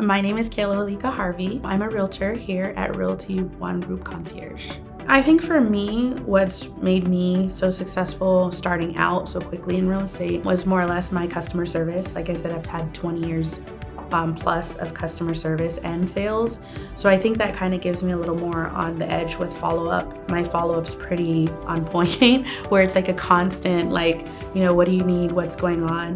My name is Kealoha Harvey. I'm a realtor here at Realty One Group Concierge. I think for me, what's made me so successful starting out so quickly in real estate was more or less my customer service. Like I said, I've had 20 years plus of customer service and sales. So I think that kind of gives me a little more on the edge with follow-up. My follow-up's pretty on point, where it's like a constant, like, what do you need? What's going on?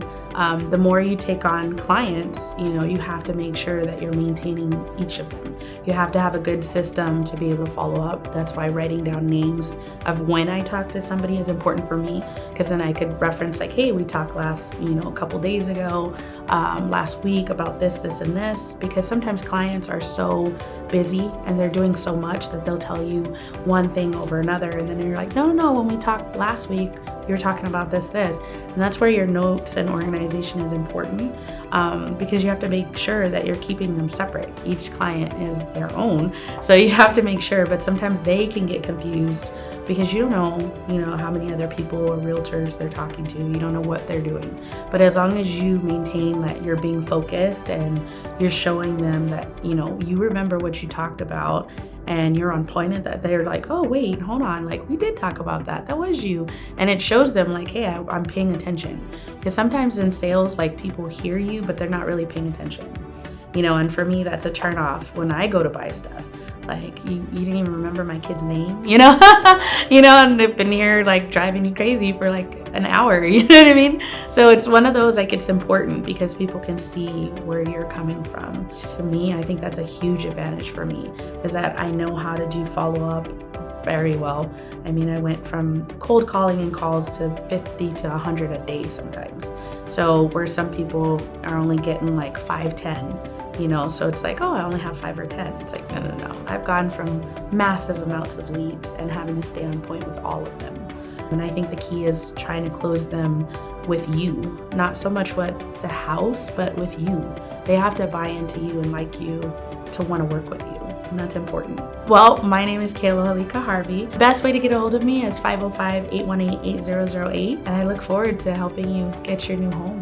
The more you take on clients, you have to make sure that you're maintaining each of them. You have to have a good system to be able to follow up. That's why writing down names of when I talk to somebody is important for me, because then I could reference like, hey, we talked last, a couple days ago, last week about this, and this, because sometimes clients are so busy and they're doing so much that they'll tell you one thing over another, and then you're like, no, when we talked last week, you're talking about this. And that's where your notes and organization is important, because you have to make sure that you're keeping them separate. Each client is their own, so you have to make sure, but sometimes they can get confused because you don't know, how many other people or realtors they're talking to. You don't know what they're doing. But as long as you maintain that you're being focused and you're showing them that, you remember what you talked about and you're on point, and that they're like, oh, wait, hold on, like we did talk about that. That was you. And it shows them like, hey, I'm paying attention. Because sometimes in sales, like people hear you, but they're not really paying attention. And for me, that's a turn off when I go to buy stuff. Like, you didn't even remember my kid's name, and they've been here like driving you crazy for like an hour, you know what I mean? So it's one of those, like, it's important because people can see where you're coming from. To me, I think that's a huge advantage for me, is that I know how to do follow-up very well. I mean, I went from cold calling and calls to 50 to 100 a day sometimes. So where some people are only getting like 5, 10, so it's like, oh, I only have 5 or 10. It's like, no. I've gone from massive amounts of leads and having to stay on point with all of them. And I think the key is trying to close them with you, not so much what the house, but with you. They have to buy into you and like you to want to work with you. And that's important. Well, my name is Kealoha Harvey. The best way to get a hold of me is 505-818-8008. And I look forward to helping you get your new home.